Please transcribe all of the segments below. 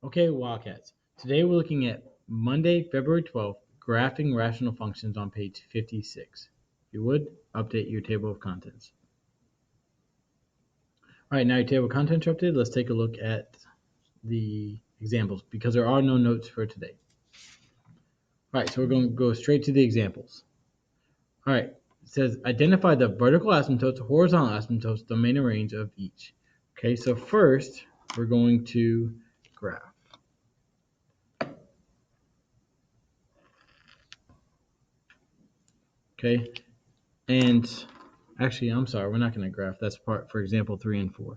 Okay, Wildcats. Today we're looking at Monday, February 12th, graphing rational functions on page 56. If you would, update your table of contents. All right, now your table of contents are updated. Let's take a look at the examples because there are no notes for today. All right, so we're going to go straight to the examples. All right, it says identify the vertical asymptotes, horizontal asymptotes, domain and range of each. Okay, so first we're going to graph. Okay, and actually, I'm sorry, we're not going to graph. That's part for example 3 and 4. All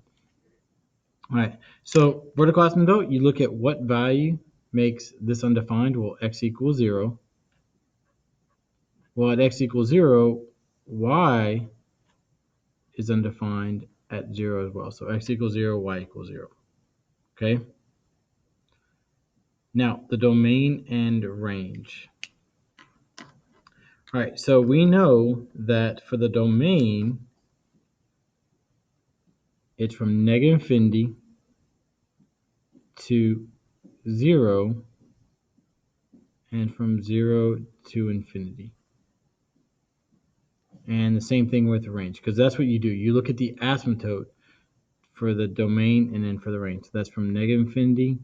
right, so vertical asymptote, you look at what value makes this undefined. Well, x equals 0. Well, at x equals 0, y is undefined at 0 as well. So x equals 0, y equals 0. Okay? Now, the domain and range. All right, so we know that for the domain, it's from negative infinity to 0 and from 0 to infinity. And the same thing with the range, because that's what you do. You look at the asymptote for the domain and then for the range. So that's from negative infinity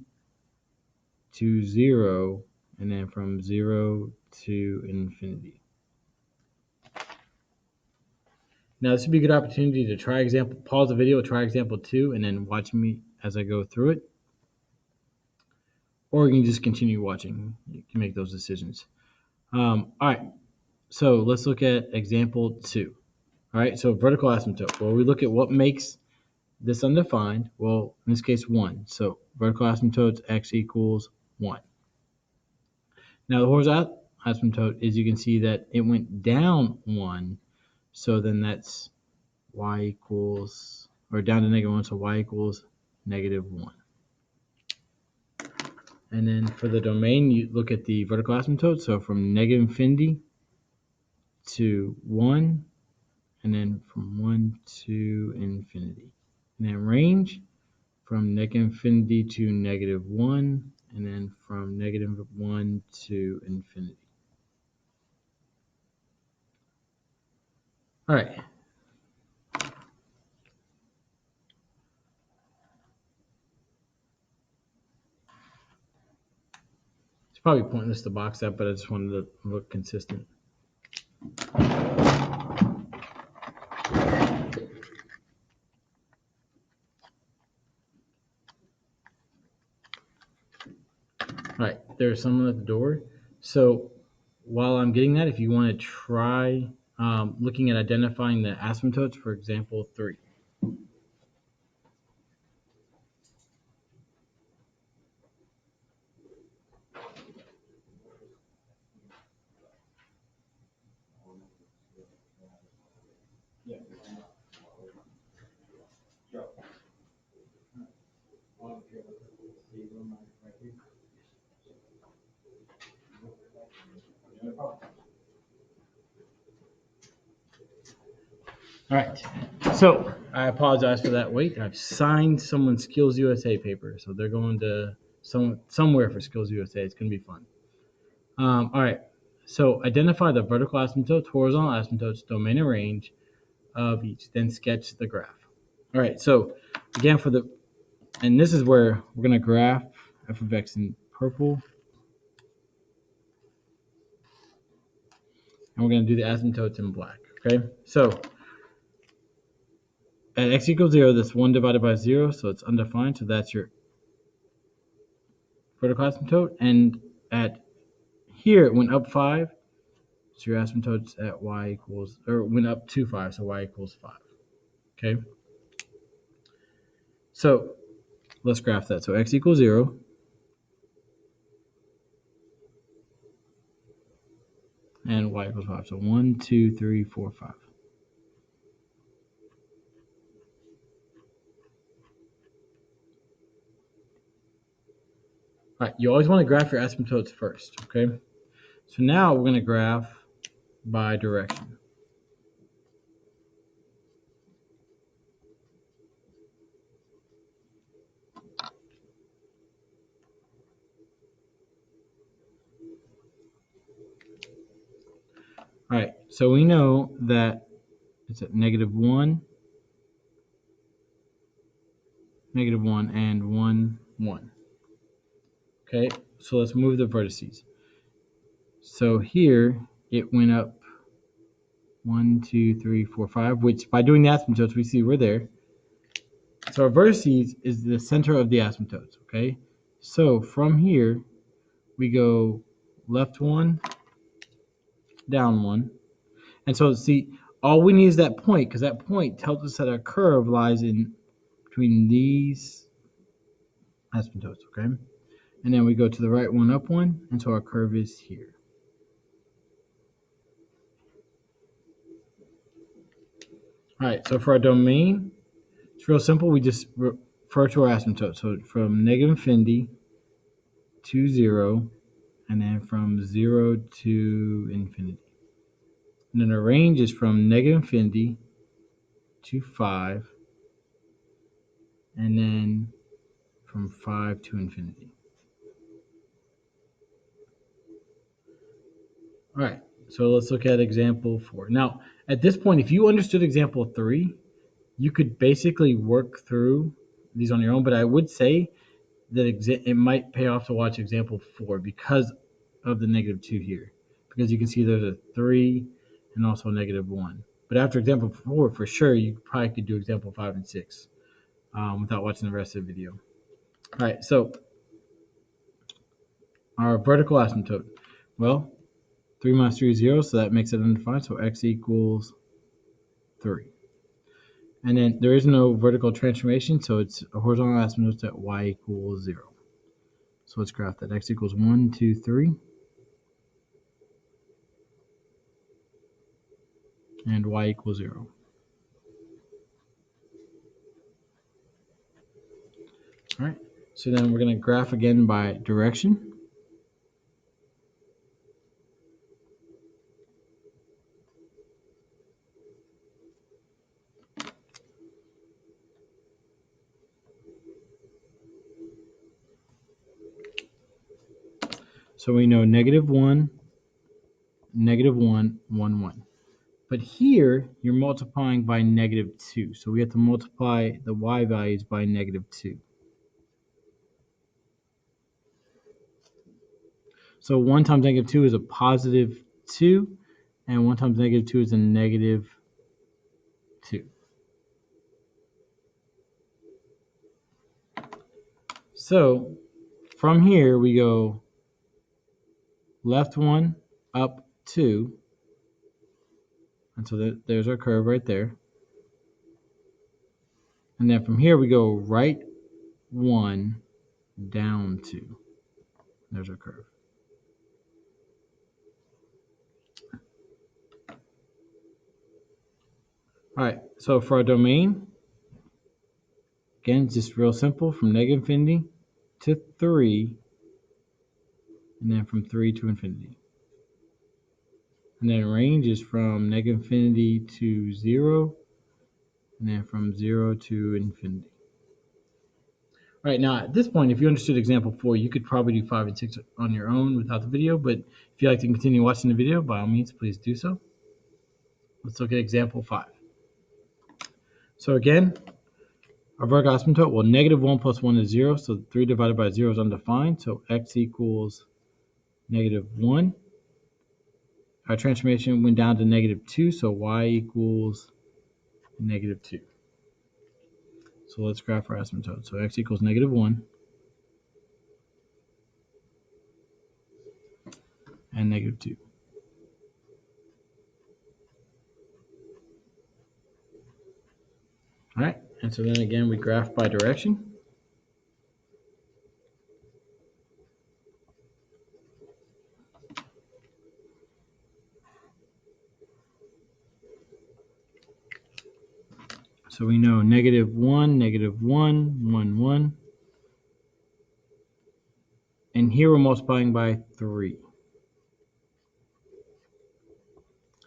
to 0 and then from 0 to infinity. Now, this would be a good opportunity to try example, pause the video, try example 2, and then watch me as I go through it. Or you can just continue watching. You can make those decisions. All right, so let's look at example 2. All right, so vertical asymptote. Well, we look at what makes this undefined. Well, in this case, 1. So vertical asymptote x equals 1. Now, the horizontal asymptote is you can see that it went down 1. So then that's y equals, or down to negative 1, so y equals negative 1. And then for the domain, you look at the vertical asymptote. So from negative infinity to 1, and then from 1 to infinity. And then range from negative infinity to negative 1, and then from negative 1 to infinity. All right. It's probably pointless to box that, but I just wanted to look consistent. All right, there's someone at the door. So while I'm getting that, if you want to try looking at identifying the asymptotes for example 3. All right, so I apologize for that wait. I've signed someone's Skills USA paper, so they're going to somewhere for Skills USA. It's going to be fun. All right, so identify the vertical asymptotes, horizontal asymptotes, domain and range of each, then sketch the graph. All right, so again and this is where we're going to graph f of x in purple, and we're going to do the asymptotes in black, okay? So at x equals 0, that's 1 divided by 0, so it's undefined, so that's your vertical asymptote. And at here, it went up 5, so your asymptote's at y equals, or went up to 5, so y equals 5, okay? So let's graph that. So x equals 0, and y equals 5. So 1, 2, 3, 4, 5. All right, you always want to graph your asymptotes first, okay? So now we're going to graph by direction. All right, so we know that it's at -1, -1, and 1, 1. Okay, so let's move the vertices. So here it went up 1, 2, 3, 4, 5, which by doing the asymptotes, we see we're there. So our vertices is the center of the asymptotes, okay? So from here, we go left 1, down 1. And so see, all we need is that point, because that point tells us that our curve lies in between these asymptotes, okay? And then we go to the right 1, up 1, and so our curve is here. All right, so for our domain, it's real simple. We just refer to our asymptote. So from -infinity to 0, and then from 0 to infinity. And then our range is from -infinity to 5, and then from 5 to infinity. All right, so let's look at example 4. Now, at this point, if you understood example 3, you could basically work through these on your own, but I would say that it might pay off to watch example 4 because of the -2 here. Because you can see there's a 3 and also a -1. But after example 4, for sure, you probably could do example 5 and 6 without watching the rest of the video. All right, so our vertical asymptote. Well, 3 minus 3 is 0, so that makes it undefined. So x equals 3. And then there is no vertical transformation, so it's a horizontal asymptote at y equals 0. So let's graph that. X equals 1, 2, 3. And y equals 0. All right, so then we're going to graph again by direction. So we know -1, -1, 1, 1. But here, you're multiplying by -2. So we have to multiply the y values by -2. So 1 times -2 is a positive 2, and 1 times -2 is a -2. So from here, we go left 1, up 2. And so there's our curve right there. And then from here, we go right 1, down 2. There's our curve. All right, so for our domain, again, it's just real simple, from -infinity to 3, and then from 3 to infinity. And then range is from -infinity to 0, and then from 0 to infinity. All right, now at this point, if you understood example 4, you could probably do 5 and 6 on your own without the video, but if you'd like to continue watching the video, by all means, please do so. Let's look at example 5. So again, our vertical asymptote, well, -1 plus 1 is 0, so 3 divided by 0 is undefined, so x equals -1. Our transformation went down to -2, so y equals -2. So let's graph our asymptote. So x equals -1 and -2. All right, and so then again, we graph by direction. So we know -1, -1, 1, 1. And here we're multiplying by 3.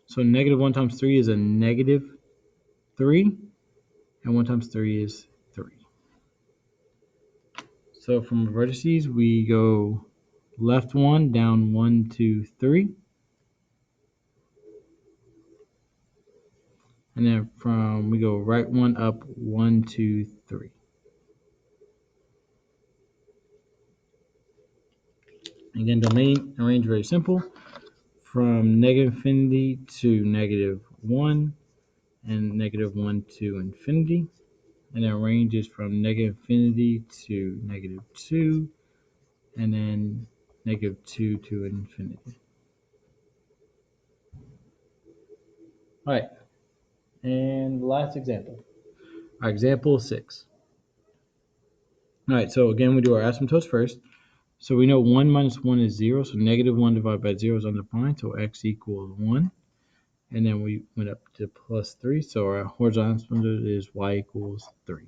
So -1 times 3 is a -3, and 1 times 3 is 3. So from vertices, we go left 1, down 1, 2, 3. And then we go right one up, 1, 2, 3. Again, domain and range very simple. From negative infinity to negative 1, and negative 1 to infinity. And then range is from negative infinity to negative 2, and then negative 2 to infinity. All right, and last example. Our example 6. All right, so again, we do our asymptotes first. So we know 1 minus 1 is 0, so negative 1 divided by 0 is undefined, so x equals 1. And then we went up to plus 3, so our horizontal asymptote is y equals 3.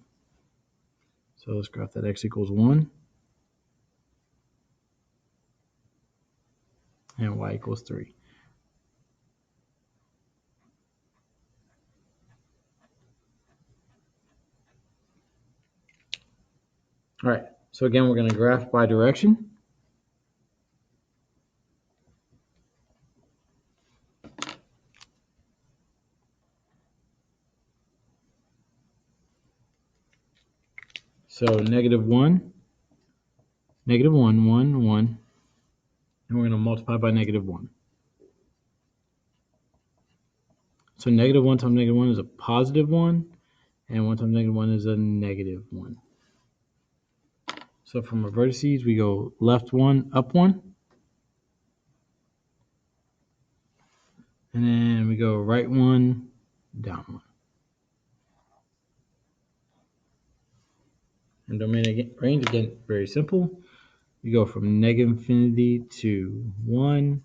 So let's graph that x equals 1 and y equals 3. All right, so again, we're going to graph by direction. So negative 1, 1, 1, and we're going to multiply by negative 1. So negative 1 times negative 1 is a positive 1, and 1 times negative 1 is a negative 1. So from our vertices, we go left 1, up 1, and then we go right 1, down 1. And domain range, again, very simple. We go from negative infinity to 1,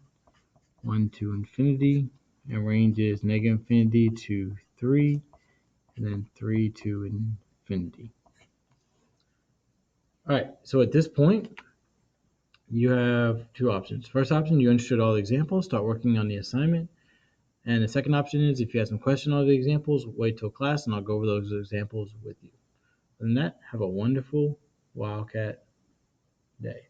1 to infinity, and range is negative infinity to 3, and then 3 to infinity. All right, so at this point, you have two options. First option, you understood all the examples, start working on the assignment. And the second option is, if you have some questions on the examples, wait till class and I'll go over those examples with you. Other than that, have a wonderful Wildcat day.